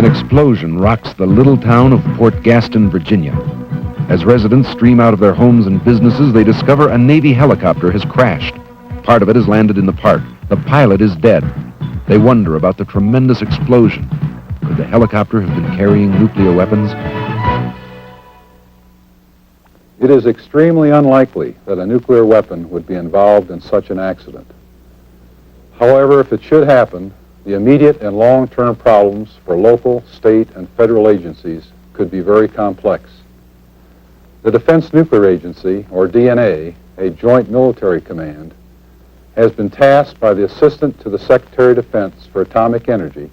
An explosion rocks the little town of Port Gaston, Virginia. As residents stream out of their homes and businesses, they discover a Navy helicopter has crashed. Part of it has landed in the park. The pilot is dead. They wonder about the tremendous explosion. Could the helicopter have been carrying nuclear weapons? It is extremely unlikely that a nuclear weapon would be involved in such an accident. However, if it should happen, the immediate and long-term problems for local, state, and federal agencies could be very complex. The Defense Nuclear Agency, or DNA, a joint military command, has been tasked by the Assistant to the Secretary of Defense for Atomic Energy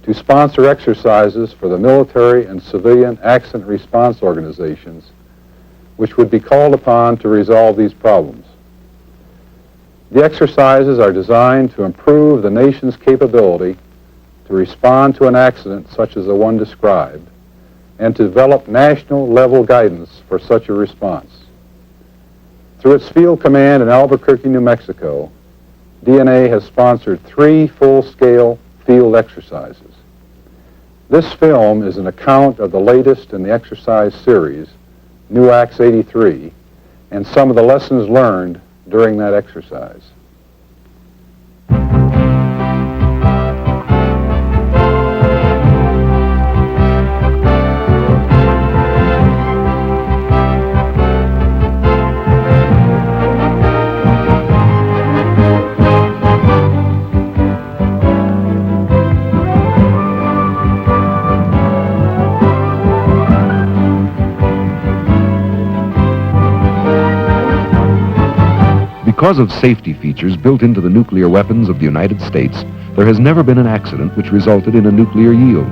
to sponsor exercises for the military and civilian accident response organizations which would be called upon to resolve these problems. The exercises are designed to improve the nation's capability to respond to an accident such as the one described and to develop national-level guidance for such a response. Through its field command in Albuquerque, New Mexico, DNA has sponsored 3 full-scale field exercises. This film is an account of the latest in the exercise series, NUAX 83, and some of the lessons learned during that exercise. Because of safety features built into the nuclear weapons of the United States, there has never been an accident which resulted in a nuclear yield.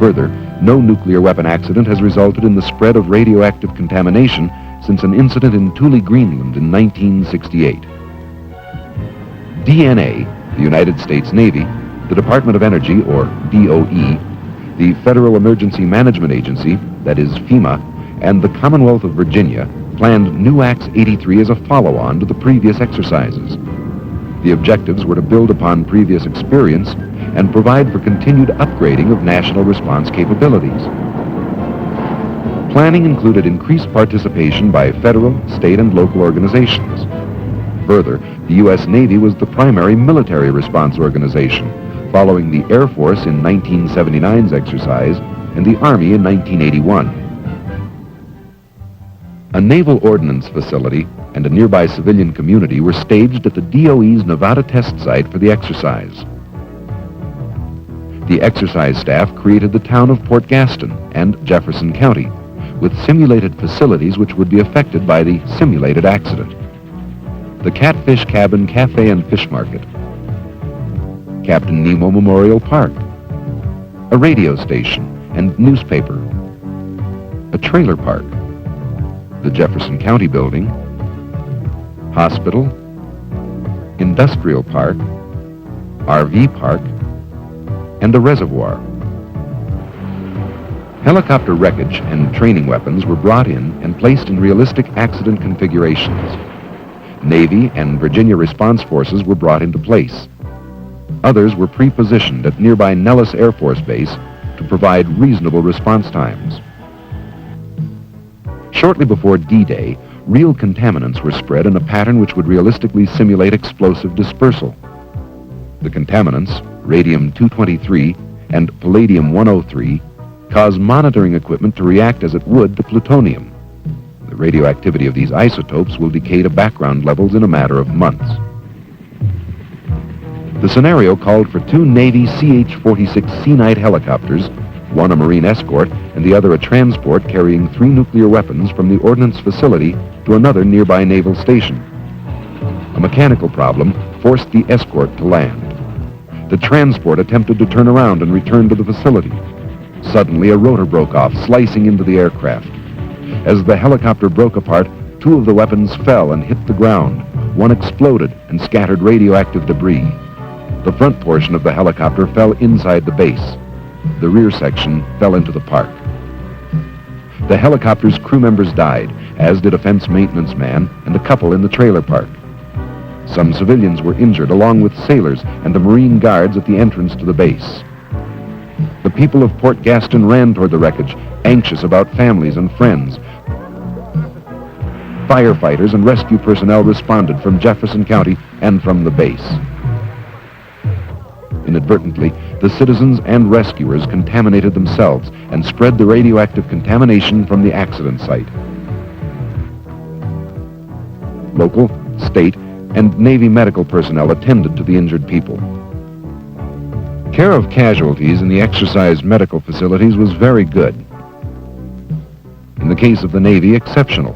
Further, no nuclear weapon accident has resulted in the spread of radioactive contamination since an incident in Thule, Greenland in 1968. DNA, the United States Navy, the Department of Energy, or DOE, the Federal Emergency Management Agency, that is FEMA, and the Commonwealth of Virginia planned NUAX 83 as a follow-on to the previous exercises. The objectives were to build upon previous experience and provide for continued upgrading of national response capabilities. Planning included increased participation by federal, state, and local organizations. Further, the U.S. Navy was the primary military response organization, following the Air Force in 1979's exercise and the Army in 1981. A naval ordnance facility and a nearby civilian community were staged at the DOE's Nevada test site for the exercise. The exercise staff created the town of Port Gaston and Jefferson County, with simulated facilities which would be affected by the simulated accident. The Catfish Cabin Cafe and Fish Market, Captain Nemo Memorial Park, a radio station and newspaper, a trailer park, the Jefferson County Building, hospital, industrial park, RV park, and a reservoir. Helicopter wreckage and training weapons were brought in and placed in realistic accident configurations. Navy and Virginia response forces were brought into place. Others were pre-positioned at nearby Nellis Air Force Base to provide reasonable response times. Shortly before D-Day, real contaminants were spread in a pattern which would realistically simulate explosive dispersal. The contaminants, radium-223 and palladium-103, cause monitoring equipment to react as it would to plutonium. The radioactivity of these isotopes will decay to background levels in a matter of months. The scenario called for 2 Navy CH-46 Sea Knight helicopters, one a Marine escort and the other a transport carrying 3 nuclear weapons from the ordnance facility to another nearby naval station. A mechanical problem forced the escort to land. The transport attempted to turn around and return to the facility. Suddenly, a rotor broke off, slicing into the aircraft. As the helicopter broke apart, 2 of the weapons fell and hit the ground. One exploded and scattered radioactive debris. The front portion of the helicopter fell inside the base. The rear section fell into the park. The helicopter's crew members died, as did a fence maintenance man and a couple in the trailer park. Some civilians were injured, along with sailors and the Marine guards at the entrance to the base. The people of Port Gaston ran toward the wreckage, anxious about families and friends. Firefighters and rescue personnel responded from Jefferson County and from the base. Inadvertently, the citizens and rescuers contaminated themselves and spread the radioactive contamination from the accident site. Local, state, and Navy medical personnel attended to the injured people. Care of casualties in the exercise medical facilities was very good. In the case of the Navy, exceptional.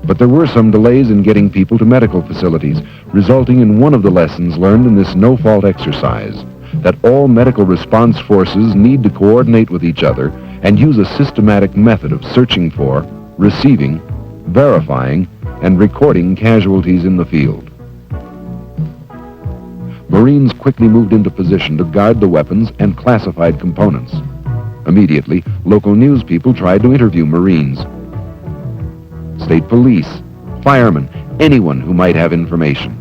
But there were some delays in getting people to medical facilities, resulting in one of the lessons learned in this no-fault exercise, that all medical response forces need to coordinate with each other and use a systematic method of searching for, receiving, verifying, and recording casualties in the field. Marines quickly moved into position to guard the weapons and classified components. Immediately, local news people tried to interview Marines. State police, firemen, anyone who might have information.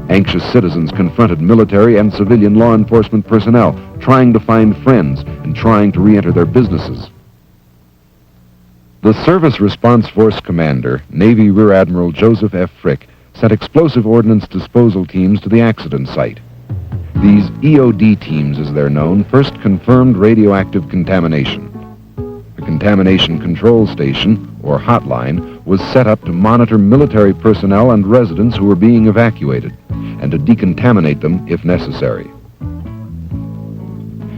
Anxious citizens confronted military and civilian law enforcement personnel, trying to find friends and trying to re-enter their businesses. The Service Response Force Commander, Navy Rear Admiral Joseph F. Frick, sent explosive ordnance disposal teams to the accident site. These EOD teams, as they're known, first confirmed radioactive contamination. A contamination control station, or hotline, was set up to monitor military personnel and residents who were being evacuated, and to decontaminate them if necessary.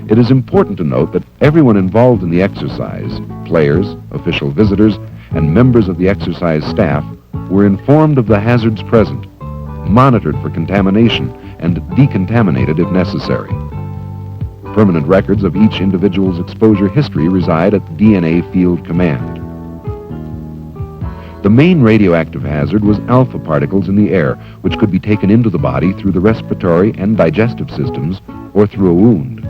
It is important to note that everyone involved in the exercise, players, official visitors, and members of the exercise staff, were informed of the hazards present, monitored for contamination, and decontaminated if necessary. Permanent records of each individual's exposure history reside at DNA Field Command. The main radioactive hazard was alpha particles in the air, which could be taken into the body through the respiratory and digestive systems or through a wound.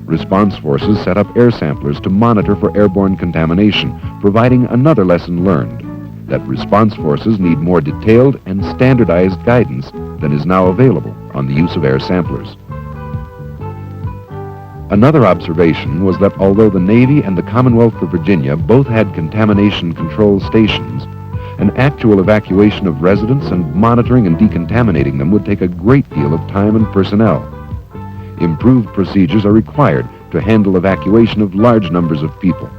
Response forces set up air samplers to monitor for airborne contamination, providing another lesson learned, that response forces need more detailed and standardized guidance than is now available on the use of air samplers. Another observation was that although the Navy and the Commonwealth of Virginia both had contamination control stations, an actual evacuation of residents and monitoring and decontaminating them would take a great deal of time and personnel. Improved procedures are required to handle evacuation of large numbers of people.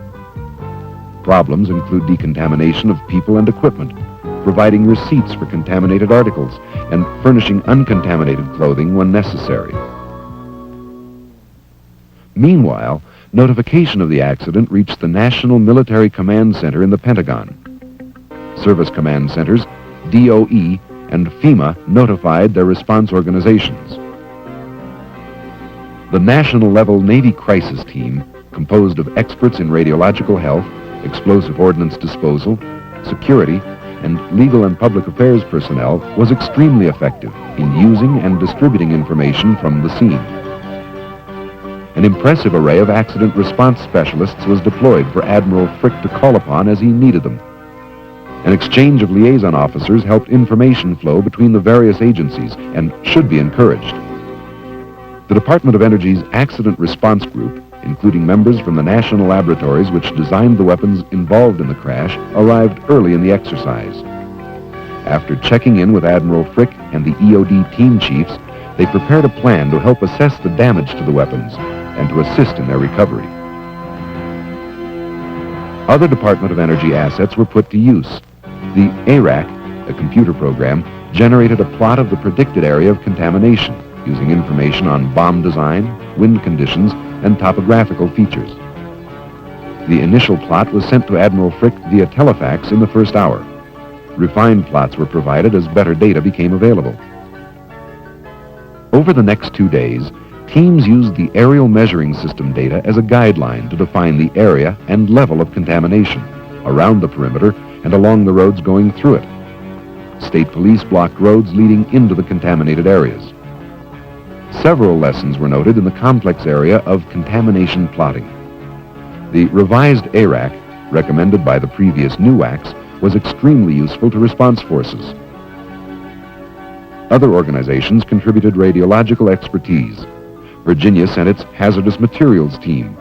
Problems include decontamination of people and equipment, providing receipts for contaminated articles, and furnishing uncontaminated clothing when necessary. Meanwhile, notification of the accident reached the National Military Command Center in the Pentagon. Service command centers, DOE, and FEMA notified their response organizations. The national-level Navy crisis team, composed of experts in radiological health, explosive ordnance disposal, security, and legal and public affairs personnel, was extremely effective in using and distributing information from the scene. An impressive array of accident response specialists was deployed for Admiral Frick to call upon as he needed them. An exchange of liaison officers helped information flow between the various agencies and should be encouraged. The Department of Energy's Accident Response Group, including members from the national laboratories which designed the weapons involved in the crash, arrived early in the exercise. After checking in with Admiral Frick and the EOD team chiefs, they prepared a plan to help assess the damage to the weapons and to assist in their recovery. Other Department of Energy assets were put to use. The ARAC, a computer program, generated a plot of the predicted area of contamination, using information on bomb design, wind conditions, and topographical features. The initial plot was sent to Admiral Frick via telefax in the first hour. Refined plots were provided as better data became available. Over the next 2 days, teams used the aerial measuring system data as a guideline to define the area and level of contamination around the perimeter and along the roads going through it. State police blocked roads leading into the contaminated areas. Several lessons were noted in the complex area of contamination plotting. The revised ARAC, recommended by the previous NUACs, was extremely useful to response forces. Other organizations contributed radiological expertise. Virginia sent its hazardous materials team.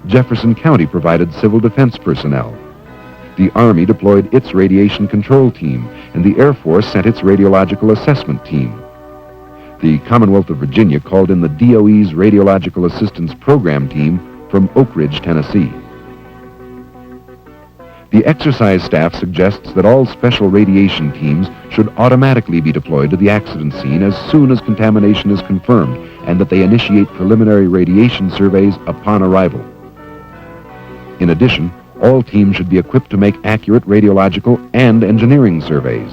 Jefferson County provided civil defense personnel. The Army deployed its radiation control team, and the Air Force sent its radiological assessment team. The Commonwealth of Virginia called in the DOE's Radiological Assistance Program team from Oak Ridge, Tennessee. The exercise staff suggests that all special radiation teams should automatically be deployed to the accident scene as soon as contamination is confirmed, and that they initiate preliminary radiation surveys upon arrival. In addition, all teams should be equipped to make accurate radiological and engineering surveys.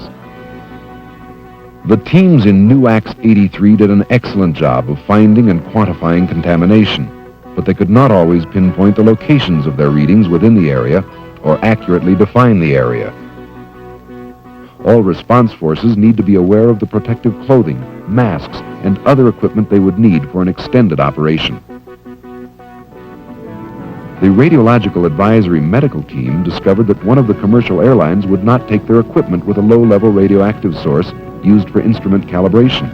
The teams in NUACS 83 did an excellent job of finding and quantifying contamination, but they could not always pinpoint the locations of their readings within the area or accurately define the area. All response forces need to be aware of the protective clothing, masks, and other equipment they would need for an extended operation. The Radiological Advisory Medical Team discovered that one of the commercial airlines would not take their equipment with a low-level radioactive source used for instrument calibration.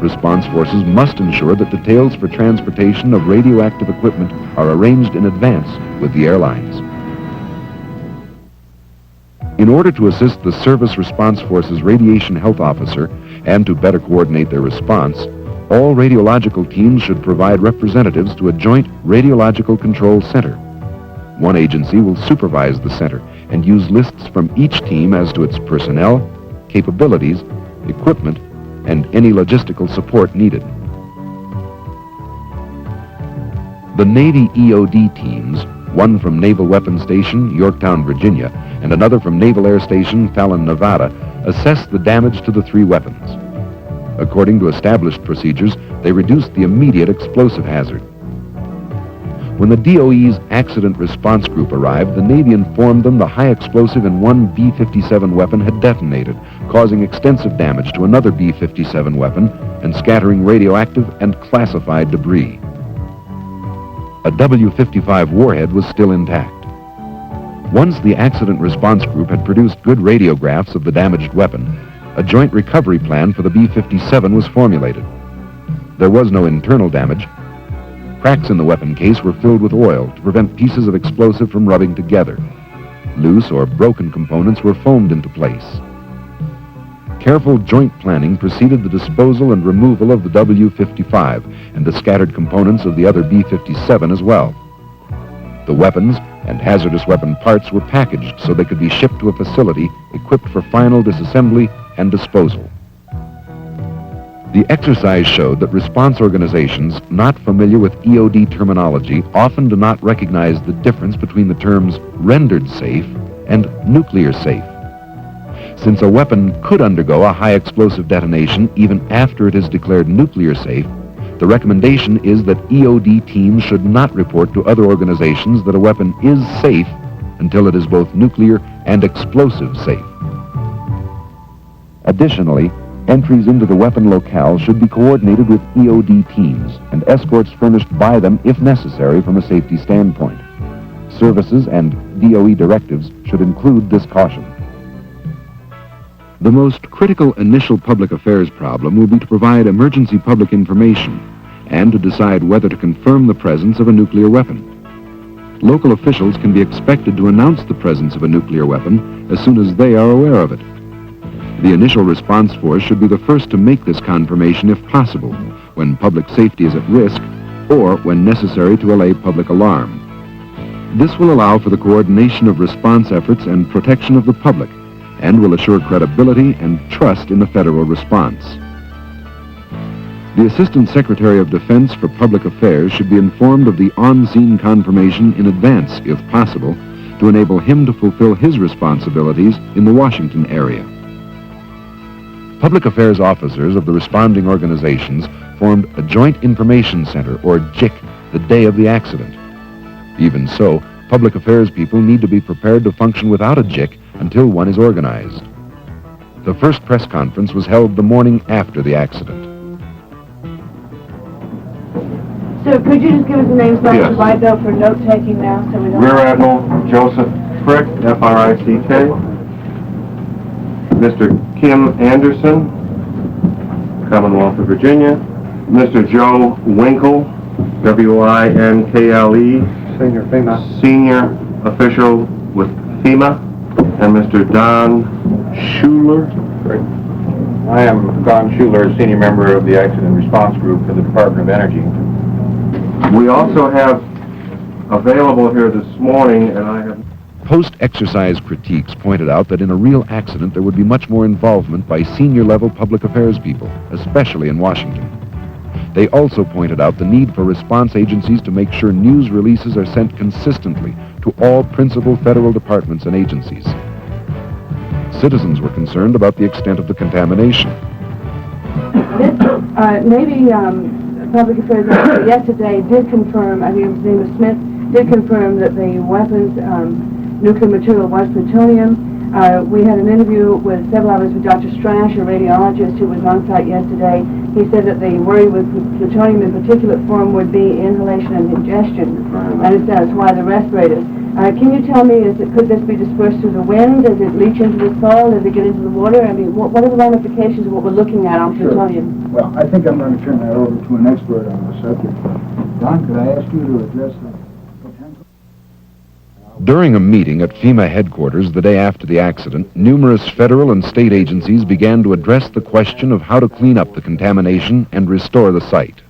Response forces must ensure that details for transportation of radioactive equipment are arranged in advance with the airlines. In order to assist the Service Response Force's Radiation Health Officer and to better coordinate their response, all radiological teams should provide representatives to a joint radiological control center. One agency will supervise the center and use lists from each team as to its personnel, capabilities, equipment, and any logistical support needed. The Navy EOD teams, one from Naval Weapons Station, Yorktown, Virginia, and another from Naval Air Station, Fallon, Nevada, assessed the damage to the three weapons. According to established procedures, they reduced the immediate explosive hazard. When the DOE's Accident Response Group arrived, the Navy informed them the high explosive in one B-57 weapon had detonated, causing extensive damage to another B-57 weapon and scattering radioactive and classified debris. A W-55 warhead was still intact. Once the Accident Response Group had produced good radiographs of the damaged weapon, a joint recovery plan for the B-57 was formulated. There was no internal damage. Cracks in the weapon case were filled with oil to prevent pieces of explosive from rubbing together. Loose or broken components were foamed into place. Careful joint planning preceded the disposal and removal of the W-55 and the scattered components of the other B-57 as well. The weapons and hazardous weapon parts were packaged so they could be shipped to a facility equipped for final disassembly and disposal. The exercise showed that response organizations not familiar with EOD terminology often do not recognize the difference between the terms rendered safe and nuclear safe. Since a weapon could undergo a high explosive detonation even after it is declared nuclear safe, the recommendation is that EOD teams should not report to other organizations that a weapon is safe until it is both nuclear and explosive safe. Additionally, entries into the weapon locale should be coordinated with EOD teams and escorts furnished by them if necessary from a safety standpoint. Services and DOE directives should include this caution. The most critical initial public affairs problem will be to provide emergency public information and to decide whether to confirm the presence of a nuclear weapon. Local officials can be expected to announce the presence of a nuclear weapon as soon as they are aware of it. The initial response force should be the first to make this confirmation if possible, when public safety is at risk or when necessary to allay public alarm. This will allow for the coordination of response efforts and protection of the public, and will assure credibility and trust in the federal response. The Assistant Secretary of Defense for Public Affairs should be informed of the on-scene confirmation in advance, if possible, to enable him to fulfill his responsibilities in the Washington area. Public affairs officers of the responding organizations formed a Joint Information Center, or JIC, the day of the accident. Even so, public affairs people need to be prepared to function without a JIC until one is organized. The first press conference was held the morning after the accident. Sir, could you just give us the names back Yes. to write up for note-taking now so we don't... Rear Admiral Joseph Frick, F-R-I-C-K. Mr. Kim Anderson, Commonwealth of Virginia. Mr. Joe Winkle, W-I-N-K-L-E, Senior FEMA. senior official with FEMA, and Mr. Don Schuler. I am Don Schuler, senior member of the Accident Response Group for the Department of Energy. We also have available here this morning, and I have... Post-exercise critiques pointed out that in a real accident there would be much more involvement by senior-level public affairs people, especially in Washington. They also pointed out the need for response agencies to make sure news releases are sent consistently to all principal federal departments and agencies. Citizens were concerned about the extent of the contamination. Navy Public Affairs Officer yesterday did confirm, I think his name was Smith, did confirm that the weapons, nuclear material was plutonium. We had an interview with several hours with Dr. Strash, a radiologist who was on site yesterday. He said that the worry with plutonium in particulate form would be inhalation and ingestion, and that's why the respirators. Can you tell me, could this be dispersed through the wind? Does it leach into the soil? Does it get into the water? I mean, what are the ramifications of what we're looking at on plutonium? Well, I think I'm going to turn that over to an expert on the subject. Don, could I ask you to address the potential? During a meeting at FEMA headquarters the day after the accident, numerous federal and state agencies began to address the question of how to clean up the contamination and restore the site.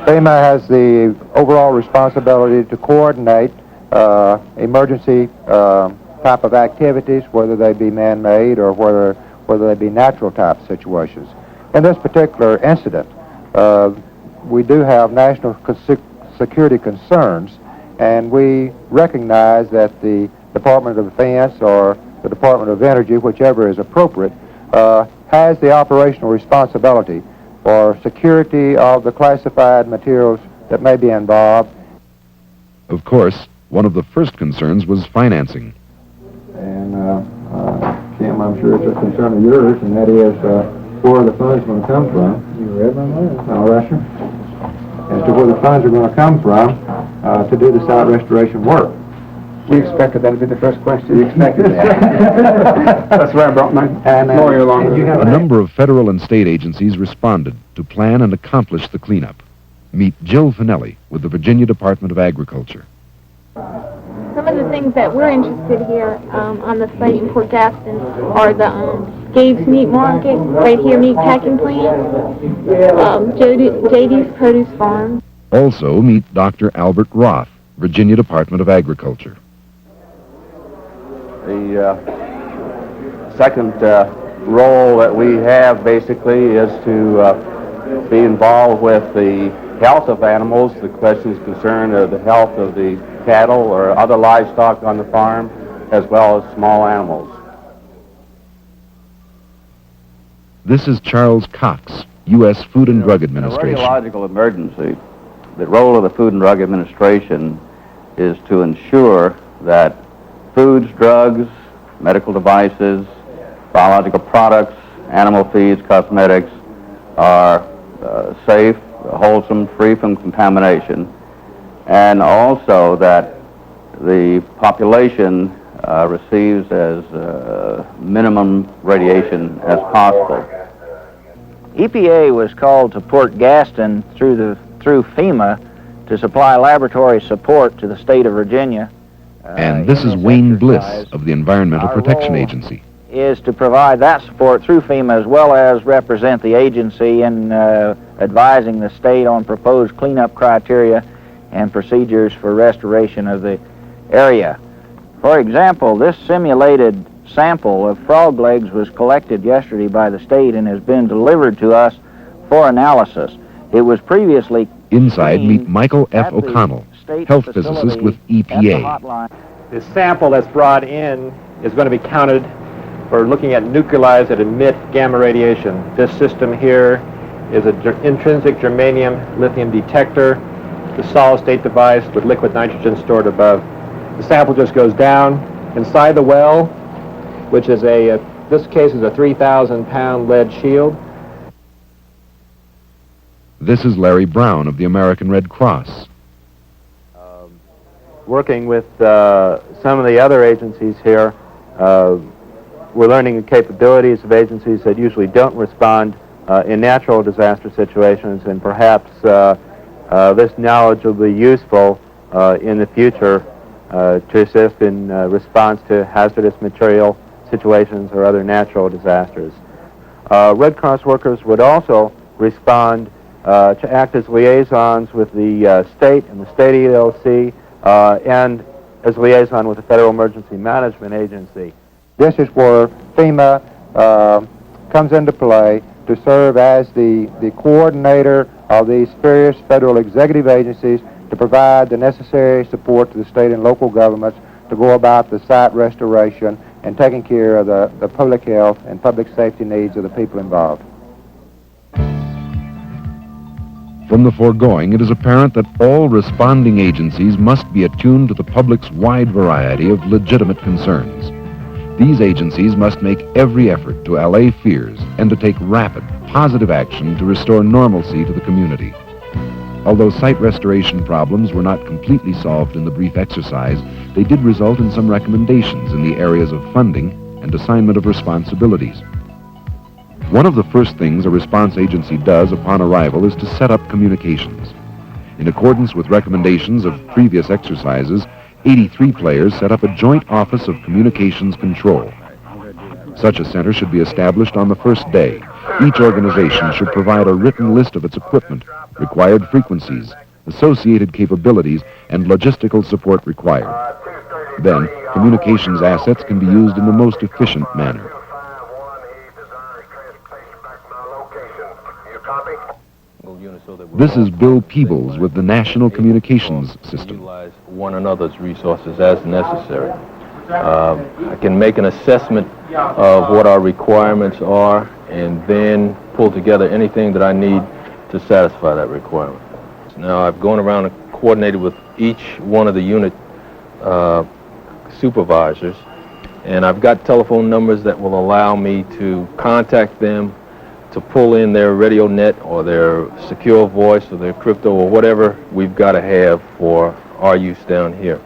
FEMA has the overall responsibility to coordinate emergency type of activities, whether they be man-made or whether they be natural type situations. In this particular incident, we do have national security concerns, and we recognize that the Department of Defense or the Department of Energy, whichever is appropriate, has the operational responsibility for security of the classified materials that may be involved. Of course, one of the first concerns was financing. And Kim, I'm sure it's a concern of yours, and that is where the funds are going to come from. You read my mind. All right, sir. As to where the funds are going to come from to do the site restoration work. We expected that to be the first question. You expected that. That's why I brought my lawyer along. A number of federal and state agencies responded to plan and accomplish the cleanup. Meet Jill Finelli with the Virginia Department of Agriculture. Some of the things that we're interested here on the site in Port Gaston are the Gabe's Meat Market, right here, Meat Packing Plant, JD's Produce Farm. Also meet Dr. Albert Roth, Virginia Department of Agriculture. The second role that we have basically is to be involved with the health of animals. The questions concern the health of the cattle or other livestock on the farm, as well as small animals. This is Charles Cox, U.S. Food and Drug Administration. In a radiological emergency, the role of the Food and Drug Administration is to ensure that foods, drugs, medical devices, biological products, animal feeds, cosmetics are safe, wholesome, free from contamination, and also that the population receives as minimum radiation as possible. EPA was called to Port Gaston through FEMA to supply laboratory support to the state of Virginia. And this is Wayne Bliss of the Environmental Protection Agency. Is to provide that support through FEMA as well as represent the agency in advising the state on proposed cleanup criteria and procedures for restoration of the area. For example, this simulated sample of frog legs was collected yesterday by the state and has been delivered to us for analysis. It was previously inside meet Michael F. O'Connell, health physicist with EPA. The sample that's brought in is going to be counted for looking at nuclides that emit gamma radiation. This system here is an intrinsic germanium lithium detector, the solid-state device with liquid nitrogen stored above. The sample just goes down inside the well, which is this case is a 3,000-pound lead shield. This is Larry Brown of the American Red Cross. Working with some of the other agencies here, we're learning the capabilities of agencies that usually don't respond in natural disaster situations, and perhaps this knowledge will be useful in the future to assist in response to hazardous material situations or other natural disasters. Red Cross workers would also respond to act as liaisons with the state and the state ELC and as liaison with the Federal Emergency Management Agency. This is where FEMA comes into play to serve as the coordinator of these various federal executive agencies to provide the necessary support to the state and local governments to go about the site restoration and taking care of the public health and public safety needs of the people involved. From the foregoing, it is apparent that all responding agencies must be attuned to the public's wide variety of legitimate concerns. These agencies must make every effort to allay fears and to take rapid, positive action to restore normalcy to the community. Although site restoration problems were not completely solved in the brief exercise, they did result in some recommendations in the areas of funding and assignment of responsibilities. One of the first things a response agency does upon arrival is to set up communications. In accordance with recommendations of previous exercises, 83 players set up a joint office of communications control. Such a center should be established on the first day. Each organization should provide a written list of its equipment, required frequencies, associated capabilities, and logistical support required. Then, communications assets can be used in the most efficient manner. This is Bill Peebles with the National Communications System. Utilize one another's resources as necessary. I can make an assessment of what our requirements are and then pull together anything that I need to satisfy that requirement. Now, I've gone around and coordinated with each one of the unit supervisors, and I've got telephone numbers that will allow me to contact them to pull in their radio net or their secure voice or their crypto or whatever we've got to have for our use down here.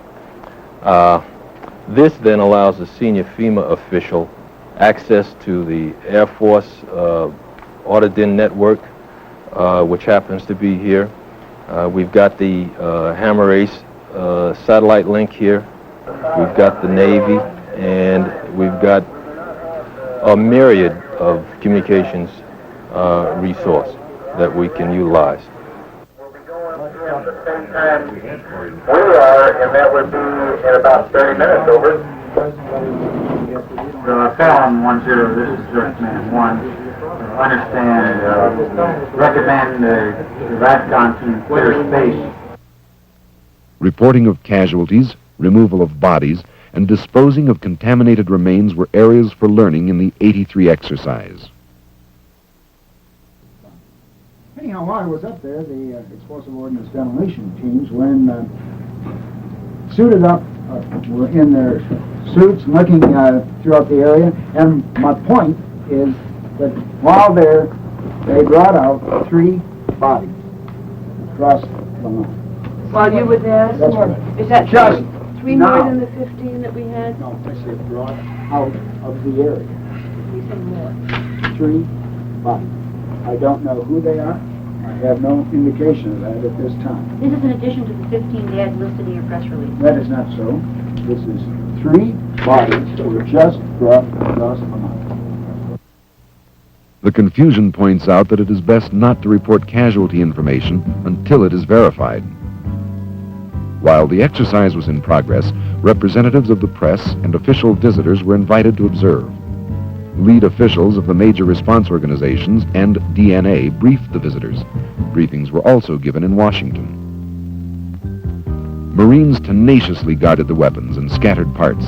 This then allows a senior FEMA official access to the Air Force Audidin network, which happens to be here. We've got the Hammer Ace satellite link here. We've got the Navy, and we've got a myriad of communications resource that we can utilize. We are, and that would be in about 30 minutes, over. Fallon 10, this is Direct Man 1. Understand, recommend Gaston to clear space. Reporting of casualties, removal of bodies, and disposing of contaminated remains were areas for learning in the 83 exercise. Anyhow, while I was up there, the explosive ordnance demolition teams, when suited up, were in their suits looking throughout the area, and my point is that while they brought out 3 bodies across the line. While you were there? That's right. Is that just 3 more than the 15 that we had? No, I said brought out of the area. We said more. 3 bodies. I don't know who they are. I have no indication of that at this time. This is in addition to the 15 they had listed in your press release. That is not so. This is 3 bodies that were just brought across the line. The confusion points out that it is best not to report casualty information until it is verified. While the exercise was in progress, representatives of the press and official visitors were invited to observe. Lead officials of the major response organizations and DNA briefed the visitors. Briefings were also given in Washington. Marines tenaciously guarded the weapons and scattered parts.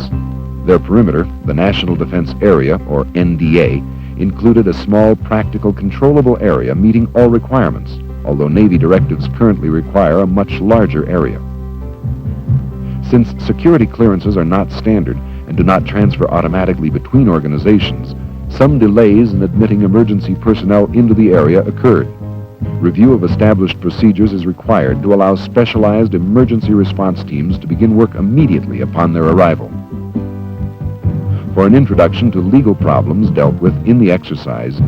Their perimeter, the National Defense Area, or NDA, included a small, practical, controllable area meeting all requirements, although Navy directives currently require a much larger area. Since security clearances are not standard and do not transfer automatically between organizations, some delays in admitting emergency personnel into the area occurred. Review of established procedures is required to allow specialized emergency response teams to begin work immediately upon their arrival. For an introduction to legal problems dealt with in the exercise,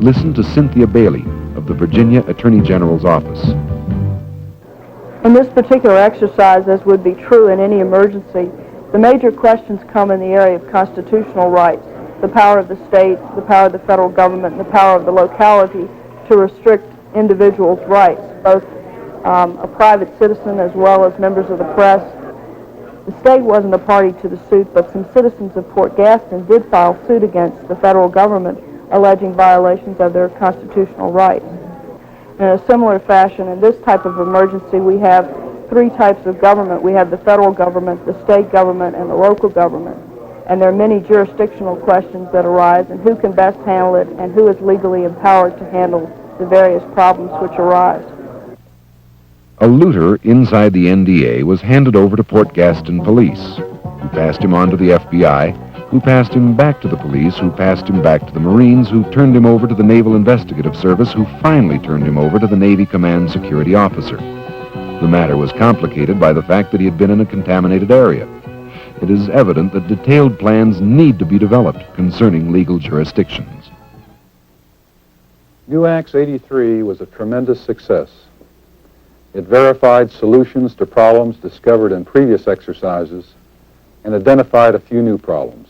listen to Cynthia Bailey of the Virginia Attorney General's Office. In this particular exercise, as would be true in any emergency, the major questions come in the area of constitutional rights, the power of the state, the power of the federal government, and the power of the locality to restrict individuals' rights, both a private citizen as well as members of the press. The state wasn't a party to the suit, but some citizens of Port Gaston did file suit against the federal government alleging violations of their constitutional rights. In a similar fashion, in this type of emergency, we have three types of government. We have the federal government, the state government, and the local government. And there are many jurisdictional questions that arise, and who can best handle it, and who is legally empowered to handle the various problems which arise. A looter inside the NDA was handed over to Port Gaston police, who passed him on to the FBI, who passed him back to the police, who passed him back to the Marines, who turned him over to the Naval Investigative Service, who finally turned him over to the Navy Command Security Officer. The matter was complicated by the fact that he had been in a contaminated area. It is evident that detailed plans need to be developed concerning legal jurisdictions. NUACS 83 was a tremendous success. It verified solutions to problems discovered in previous exercises and identified a few new problems.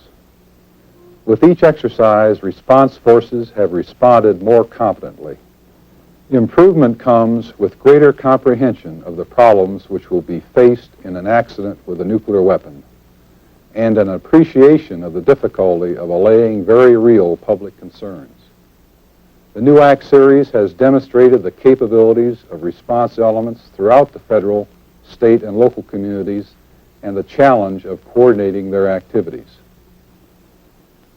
With each exercise, response forces have responded more competently. Improvement comes with greater comprehension of the problems which will be faced in an accident with a nuclear weapon, and an appreciation of the difficulty of allaying very real public concerns. The NUACS series has demonstrated the capabilities of response elements throughout the federal, state, and local communities, and the challenge of coordinating their activities.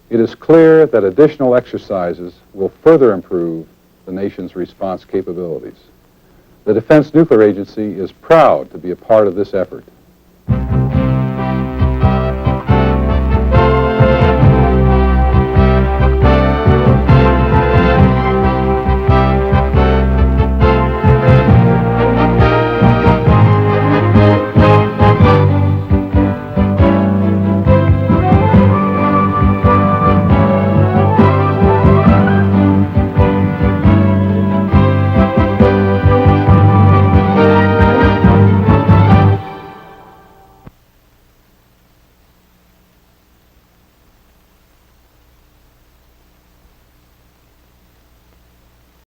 It is clear that additional exercises will further improve the nation's response capabilities. The Defense Nuclear Agency is proud to be a part of this effort.